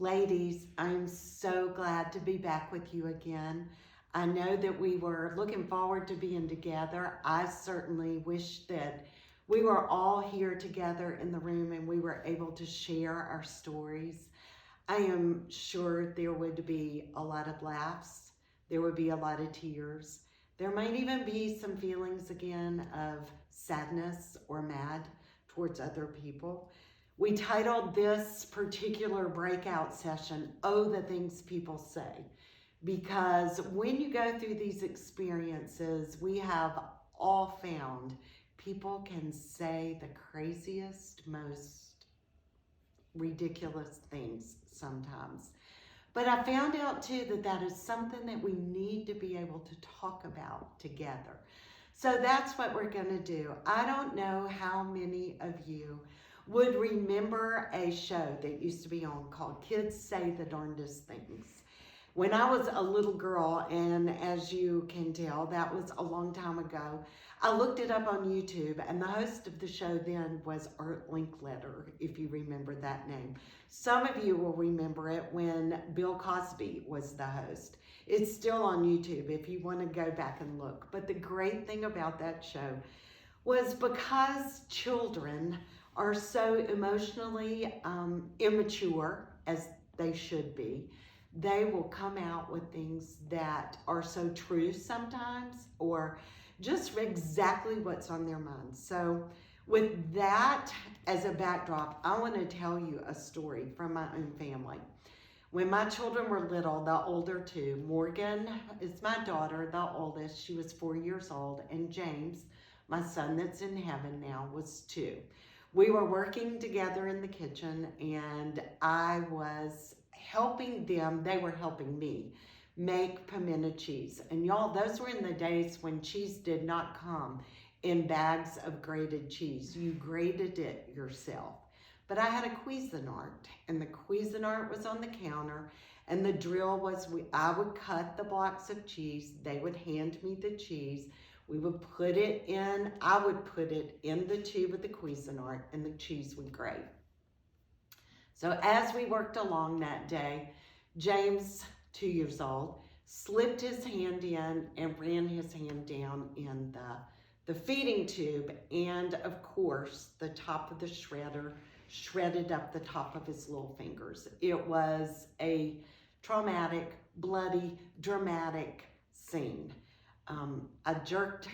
Ladies, I'm so glad to be back with you again. I know that we were looking forward to being together. I certainly wish that we were all here together in the room and we were able to share our stories. I am sure there would be a lot of laughs, there would be a lot of tears. There might even be some feelings again of sadness or mad towards other people. We titled this particular breakout session, Oh, the Things People Say, because when you go through these experiences, we have all found people can say the craziest, most ridiculous things sometimes. But I found out too that that is something that we need to be able to talk about together. So that's what we're going to do. I don't know how many of you would remember a show that used to be on called Kids Say the Darndest Things. When I was a little girl, and as you can tell, that was a long time ago, I looked it up on YouTube, and the host of the show then was Art Linkletter, if you remember that name. Some of you will remember it when Bill Cosby was the host. It's still on YouTube if you want to go back and look. But the great thing about that show was because children are so emotionally immature, as they should be, they will come out with things that are so true sometimes, or just exactly what's on their mind. So with that as a backdrop, I want to tell you a story from my own family. When my children were little, the older two, Morgan is my daughter, the oldest, she was 4 years old, and James, my son that's in heaven now, was 2. We were working together in the kitchen, and I was helping them, they were helping me make pimento cheese. And y'all, those were in the days when cheese did not come in bags of grated cheese. You grated it yourself. But I had a Cuisinart, and the Cuisinart was on the counter, and the drill was I would cut the blocks of cheese, they would hand me the cheese, we would put it in, I would put it in the tube of the Cuisinart, and the cheese would grate. So as we worked along that day, James, 2 years old, slipped his hand in and ran his hand down in the feeding tube, and of course, the top of the shredder shredded up the top of his little fingers. It was a traumatic, bloody, dramatic scene. I jerked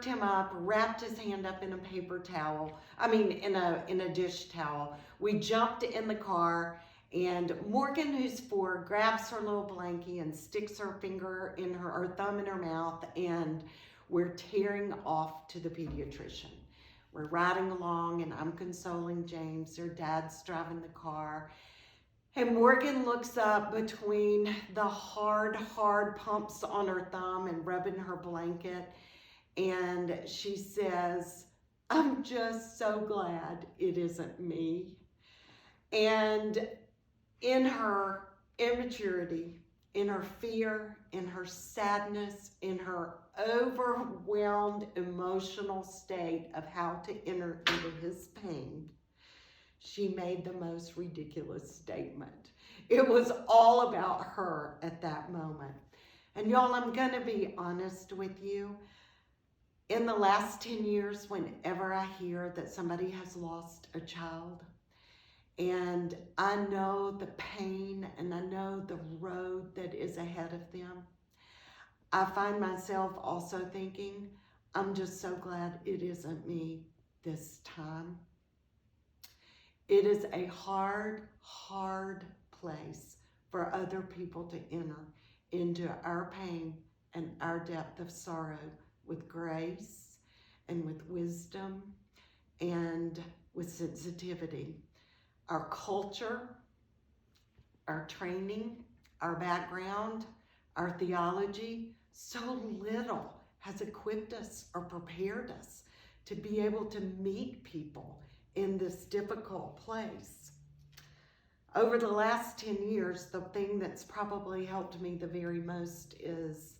him up, wrapped his hand up in a paper towel, in a dish towel. We jumped in the car, and Morgan, who's 4, grabs her little blankie and sticks her thumb in her mouth, and we're tearing off to the pediatrician. We're riding along, and I'm consoling James. Their dad's driving the car. And Morgan looks up between the hard pumps on her thumb and rubbing her blanket, and she says, I'm just so glad it isn't me. And in her immaturity, in her fear, in her sadness, in her overwhelmed emotional state of how to enter into his pain, she made the most ridiculous statement. It was all about her at that moment. And y'all, I'm going to be honest with you. In the last 10 years, whenever I hear that somebody has lost a child, and I know the pain and I know the road that is ahead of them, I find myself also thinking, I'm just so glad it isn't me this time. It is a hard place for other people to enter into our pain and our depth of sorrow with grace and with wisdom and with sensitivity. Our culture, our training, our background, our theology, so little has equipped us or prepared us to be able to meet people in this difficult place. Over the last 10 years, the thing that's probably helped me the very most is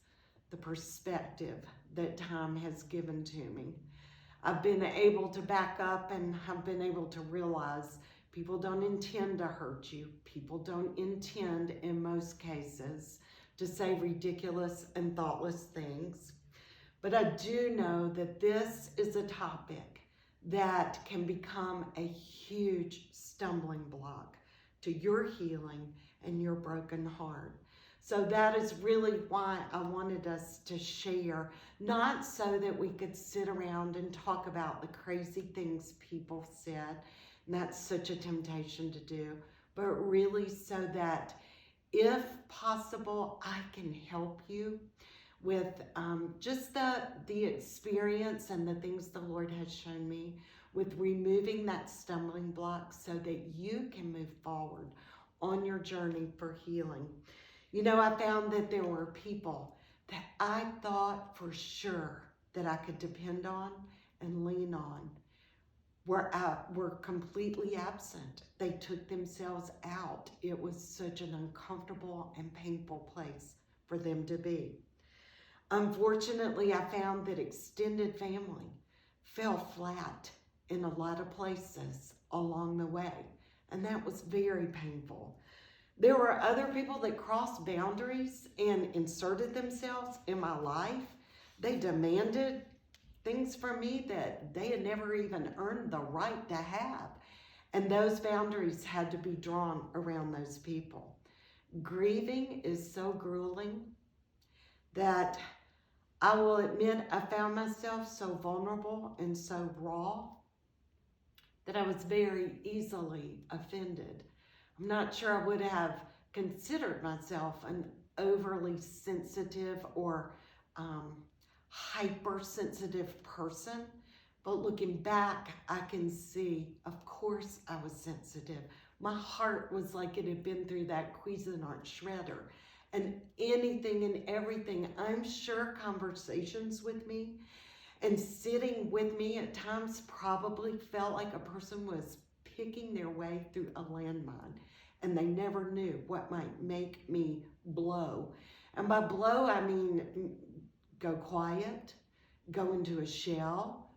the perspective that time has given to me. I've been able to back up and have been able to realize People don't intend to hurt you. People don't intend, in most cases, to say ridiculous and thoughtless things. But I do know that this is a topic that can become a huge stumbling block to your healing and your broken heart. So that is really why I wanted us to share, not so that we could sit around and talk about the crazy things people said, and that's such a temptation to do, but really so that if possible, I can help you with just the experience and the things the Lord has shown me with removing that stumbling block so that you can move forward on your journey for healing. You know, I found that there were people that I thought for sure that I could depend on and lean on were completely absent. They took themselves out. It was such an uncomfortable and painful place for them to be. Unfortunately, I found that extended family fell flat in a lot of places along the way, and that was very painful. There were other people that crossed boundaries and inserted themselves in my life. They demanded things from me that they had never even earned the right to have, and those boundaries had to be drawn around those people. Grieving is so grueling that I will admit I found myself so vulnerable and so raw that I was very easily offended. I'm not sure I would have considered myself an overly sensitive or hypersensitive person, but looking back, I can see, of course I was sensitive. My heart was like it had been through that Cuisinart shredder. And anything and everything, I'm sure conversations with me and sitting with me at times probably felt like a person was picking their way through a landmine, and they never knew what might make me blow. And by blow, I mean go quiet, go into a shell,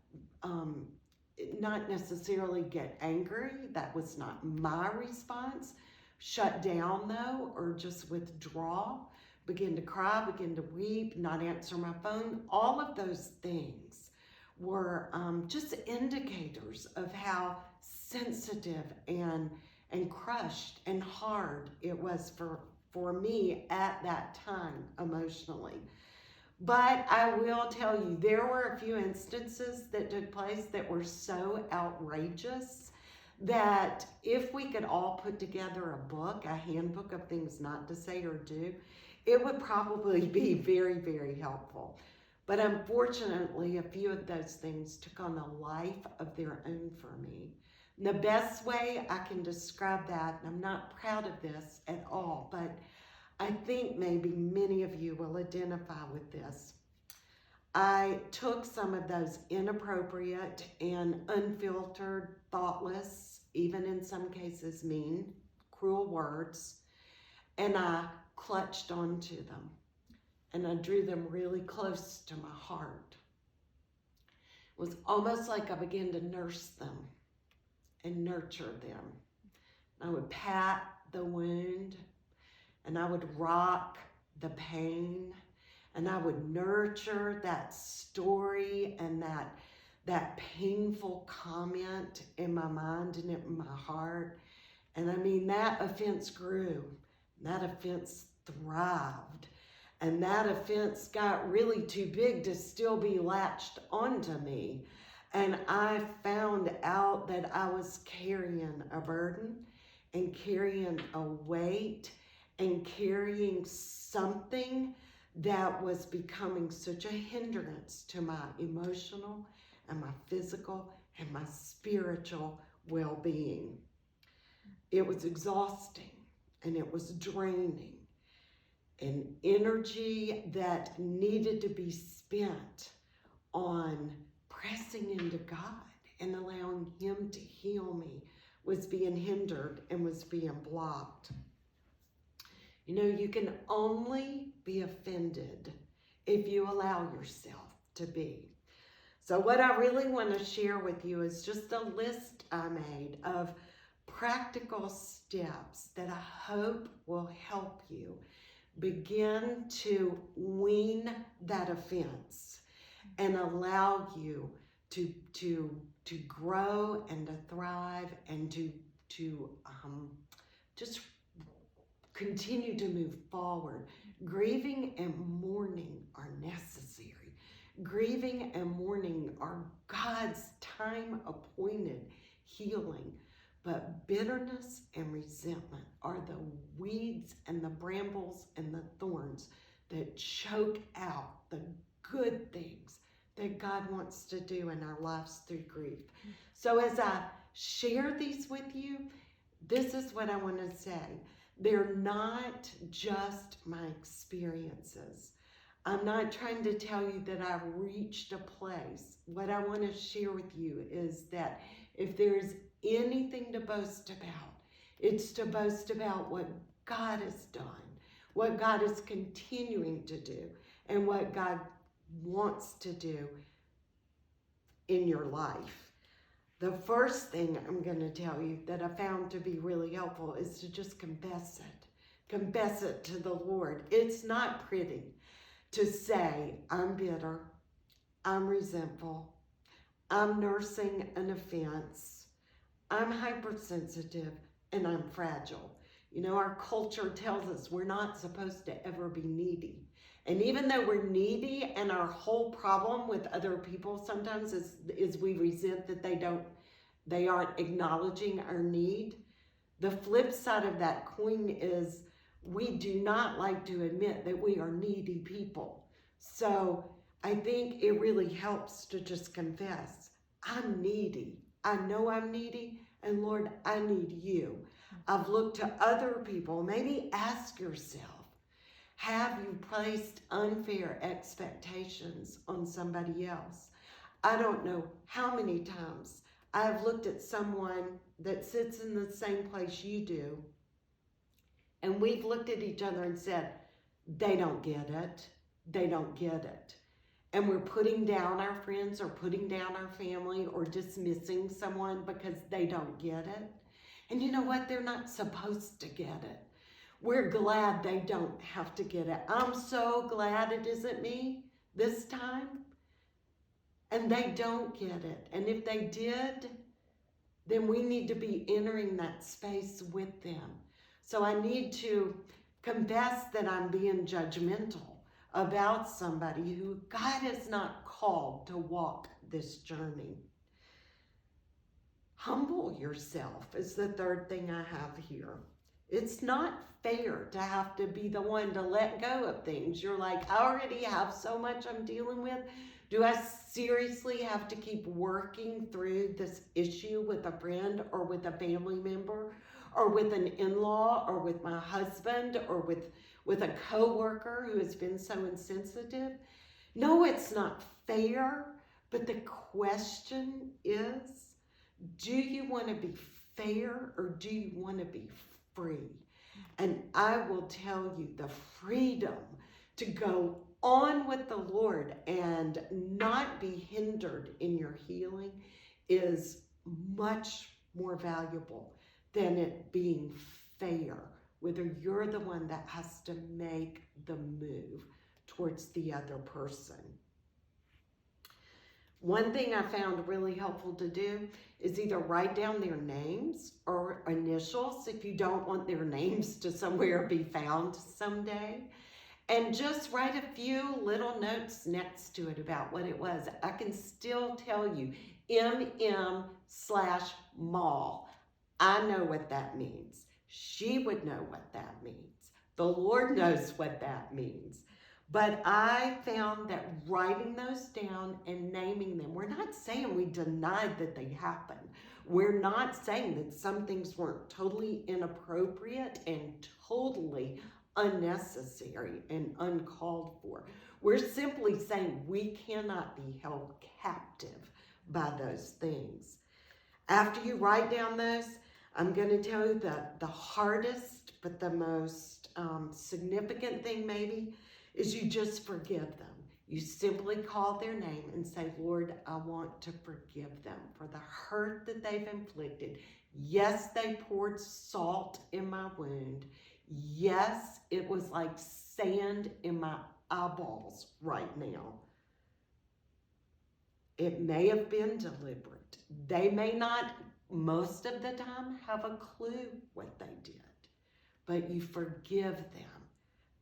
not necessarily get angry. That was not my response. Shut down though, or just withdraw, begin to cry, begin to weep, not answer my phone. All of those things were just indicators of how sensitive and crushed and hard it was for me at that time emotionally. But I will tell you, there were a few instances that took place that were so outrageous that if we could all put together a book, a handbook of things not to say or do, it would probably be very, very helpful. But unfortunately, a few of those things took on a life of their own for me. And the best way I can describe that, and I'm not proud of this at all, but I think maybe many of you will identify with this. I took some of those inappropriate and unfiltered, thoughtless, even in some cases mean, cruel words, and I clutched onto them. And I drew them really close to my heart. It was almost like I began to nurse them and nurture them. I would pat the wound, and I would rock the pain, and I would nurture that story and that painful comment in my mind and in my heart. And I mean, that offense grew, that offense thrived, and that offense got really too big to still be latched onto me. And I found out that I was carrying a burden and carrying a weight and carrying something that was becoming such a hindrance to my emotional and my physical and my spiritual well-being. It was exhausting and it was draining, and energy that needed to be spent on pressing into God and allowing Him to heal me was being hindered and was being blocked. You know, you can only be offended if you allow yourself to be. So what I really want to share with you is just a list I made of practical steps that I hope will help you begin to wean that offense and allow you to grow and to thrive and to just continue to move forward. Grieving and mourning are necessary. Grieving and mourning are God's time-appointed healing. But bitterness and resentment are the weeds and the brambles and the thorns that choke out the good things that God wants to do in our lives through grief. So as I share these with you, this is what I want to say. They're not just my experiences. I'm not trying to tell you that I've reached a place. What I want to share with you is that if there's anything to boast about, it's to boast about what God has done, what God is continuing to do, and what God wants to do in your life. The first thing I'm going to tell you that I found to be really helpful is to just confess it. Confess it to the Lord. It's not pretty to say, I'm bitter, I'm resentful, I'm nursing an offense, I'm hypersensitive, and I'm fragile. You know, our culture tells us we're not supposed to ever be needy. And even though we're needy, and our whole problem with other people sometimes is we resent that they aren't acknowledging our need. The flip side of that coin is we do not like to admit that we are needy people. So I think it really helps to just confess, I'm needy. I know I'm needy, and Lord, I need you. I've looked to other people. Maybe ask yourself, have you placed unfair expectations on somebody else? I don't know how many times I've looked at someone that sits in the same place you do, and we've looked at each other and said, they don't get it. They don't get it. And we're putting down our friends or putting down our family or dismissing someone because they don't get it. And you know what? They're not supposed to get it. We're glad they don't have to get it. I'm so glad it isn't me this time. And they don't get it. And if they did, then we need to be entering that space with them. So I need to confess that I'm being judgmental about somebody who God has not called to walk this journey. Humble yourself is the third thing I have here. It's not fair to have to be the one to let go of things. You're like, I already have so much I'm dealing with. Do I seriously have to keep working through this issue with a friend or with a family member or with an in-law or with my husband or with a coworker who has been so insensitive? No, it's not fair, but the question is, do you want to be fair or do you want to be free? And I will tell you, the freedom to go on with the Lord and not be hindered in your healing is much more valuable than it being fair, whether you're the one that has to make the move towards the other person. One thing I found really helpful to do is either write down their names or initials if you don't want their names to somewhere be found someday. And just write a few little notes next to it about what it was. I can still tell you, MM/Mall. I know what that means. She would know what that means. The Lord knows what that means. But I found that writing those down and naming them, we're not saying we denied that they happened. We're not saying that some things weren't totally inappropriate and totally unnecessary and uncalled for. We're simply saying we cannot be held captive by those things. After you write down those, I'm going to tell you that the hardest but the most significant thing maybe is you just forgive them. You simply call their name and say, Lord, I want to forgive them for the hurt that they've inflicted. Yes, they poured salt in my wound. Yes, it was like sand in my eyeballs right now. It may have been deliberate. They may not, most of the time, have a clue what they did. But you forgive them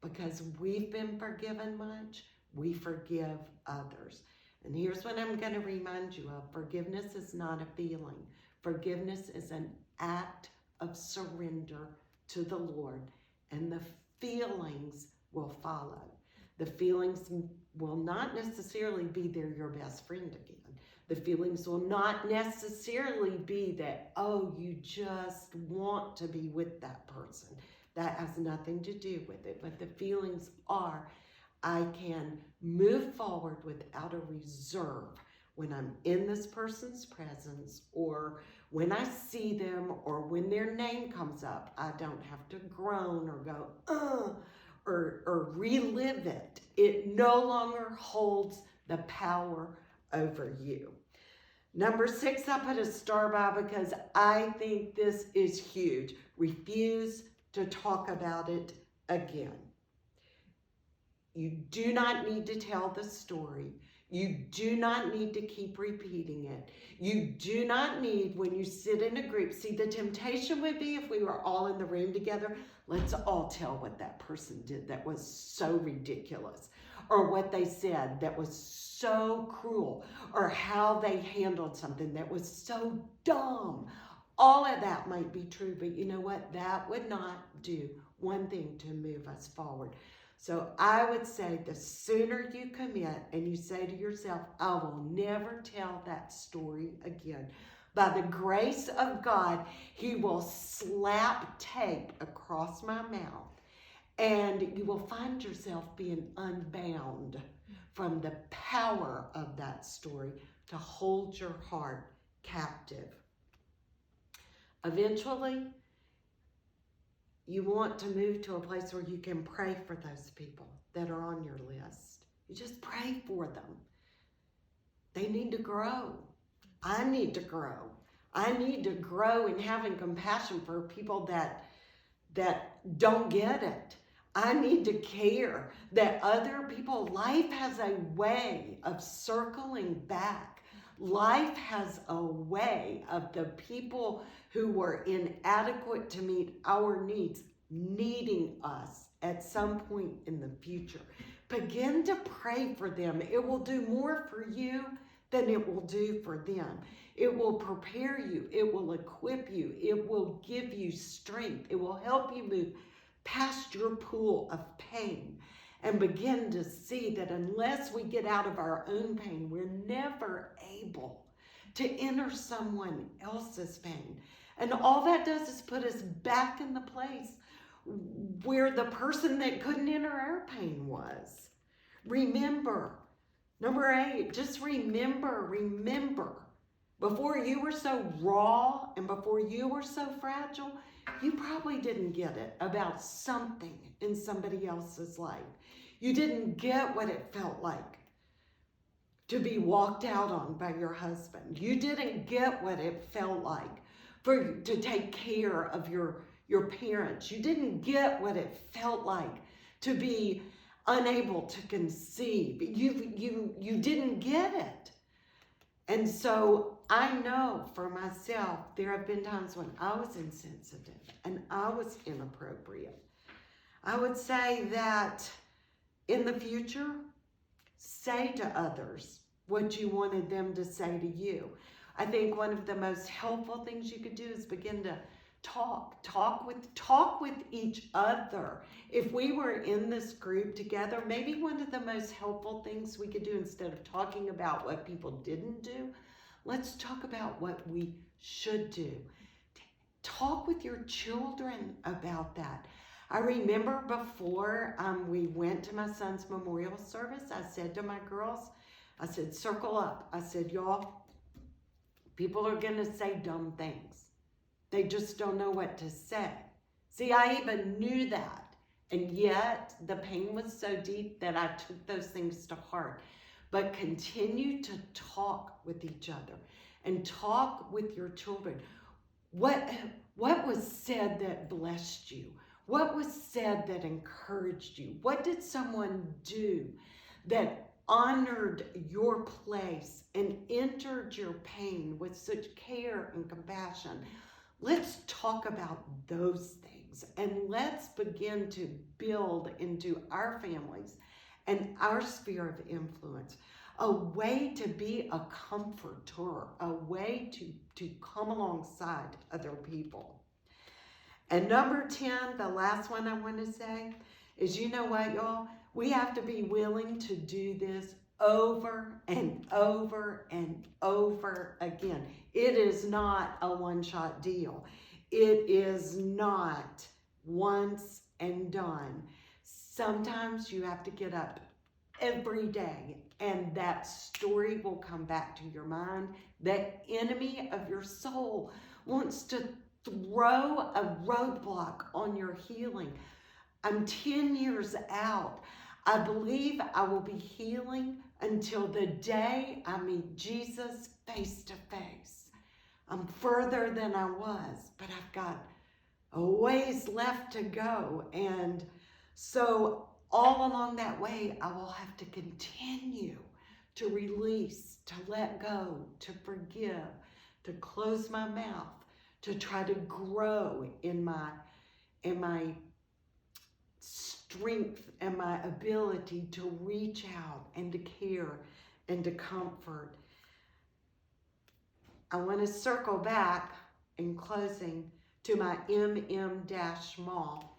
because we've been forgiven much. We forgive others. And here's what I'm going to remind you of. Forgiveness is not a feeling. Forgiveness is an act of surrender to the Lord. And the feelings will follow. The feelings will not necessarily be they're your best friend again. The feelings will not necessarily be that, oh, you just want to be with that person. That has nothing to do with it. But the feelings are, I can move forward without a reserve when I'm in this person's presence, or when I see them, or when their name comes up. I don't have to groan or go, or relive it. It no longer holds the power over you. Number 6, I put a star by because I think this is huge. Refuse to talk about it again. You do not need to tell the story. You do not need to keep repeating it. You do not need, when you sit in a group, see, the temptation would be if we were all in the room together, let's all tell what that person did that was so ridiculous, or what they said that was so cruel, or how they handled something that was so dumb. All of that might be true, but you know what? That would not do one thing to move us forward. So I would say the sooner you commit and you say to yourself, I will never tell that story again. By the grace of God, He will slap tape across my mouth, and you will find yourself being unbound from the power of that story to hold your heart captive. Eventually, you want to move to a place where you can pray for those people that are on your list. You just pray for them. They need to grow. I need to grow. I need to grow in having compassion for people that don't get it. I need to care that other people, life has a way of circling back. Life has a way of the people who were inadequate to meet our needs needing us at some point in the future. Begin to pray for them. It will do more for you than it will do for them. It will prepare you. It will equip you. It will give you strength. It will help you move past your pool of pain and begin to see that unless we get out of our own pain, we're never able to enter someone else's pain. And all that does is put us back in the place where the person that couldn't enter our pain was. Remember, number 8, just remember, before you were so raw and before you were so fragile, you probably didn't get it about something in somebody else's life. You didn't get what it felt like to be walked out on by your husband. You didn't get what it felt like to take care of your parents. You didn't get what it felt like to be unable to conceive. You didn't get it. And so I know for myself, there have been times when I was insensitive and I was inappropriate. I would say that in the future, say to others what you wanted them to say to you. I think one of the most helpful things you could do is begin to talk with each other. If we were in this group together, maybe one of the most helpful things we could do, instead of talking about what people didn't do, let's talk about what we should do. Talk with your children about that. I remember before we went to my son's memorial service, I said to my girls, I said, circle up. I said, y'all, people are going to say dumb things. They just don't know what to say. See, I even knew that And yet the pain was so deep that I took those things to heart. But continue to talk with each other and talk with your children. What was said that blessed you? What was said that encouraged you? What did someone do that honored your place and entered your pain with such care and compassion? Let's talk about those things, and let's begin to build into our families and our sphere of influence a way to be a comforter, a way to come alongside other people. And number 10, the last one I want to say is, you know what, y'all? We have to be willing to do this over and over and over again. It is not a one-shot deal. It is not once and done. Sometimes you have to get up every day, and that story will come back to your mind. That enemy of your soul wants to throw a roadblock on your healing. I'm 10 years out. I believe I will be healing until the day I meet Jesus face to face. I'm further than I was, but I've got a ways left to go. And so all along that way, I will have to continue to release, to let go, to forgive, to close my mouth, to try to grow in my strength and my ability to reach out and to care and to comfort. I want to circle back in closing to my MM-Mall.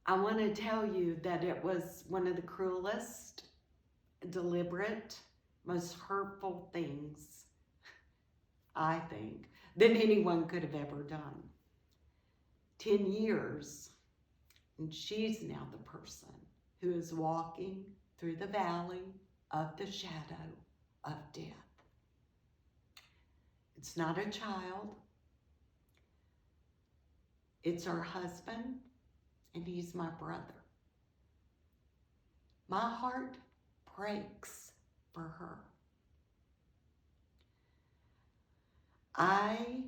I want to tell you that it was one of the cruelest, deliberate, most hurtful things, I think, that anyone could have ever done. 10 years, and she's now the person who is walking through the valley of the shadow of death. It's not a child. It's her husband, and he's my brother. My heart breaks for her. I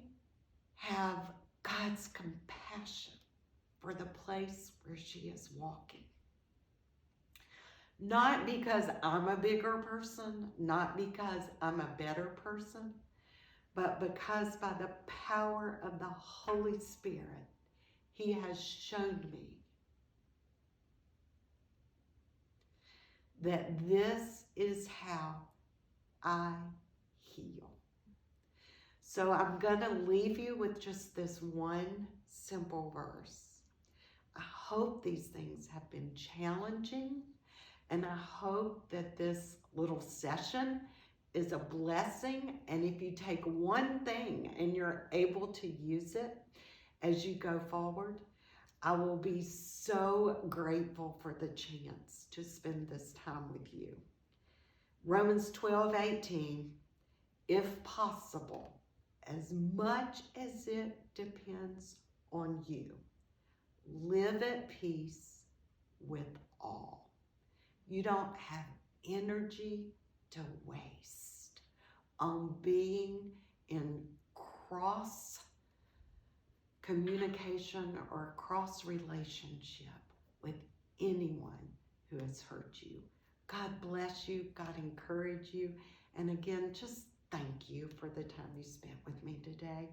have God's compassion for the place where she is walking. Not because I'm a bigger person, not because I'm a better person, but because by the power of the Holy Spirit, He has shown me that this is how I heal. So I'm going to leave you with just this one simple verse. I hope these things have been challenging, and I hope that this little session is a blessing. And if you take one thing and you're able to use it as you go forward, I will be so grateful for the chance to spend this time with you. Romans 12:18, if possible, as much as it depends on you, live at peace with all. You don't have energy to waste on being in cross communication or cross relationship with anyone who has hurt you. God bless you. God encourage you. And again, just thank you for the time you spent with me today.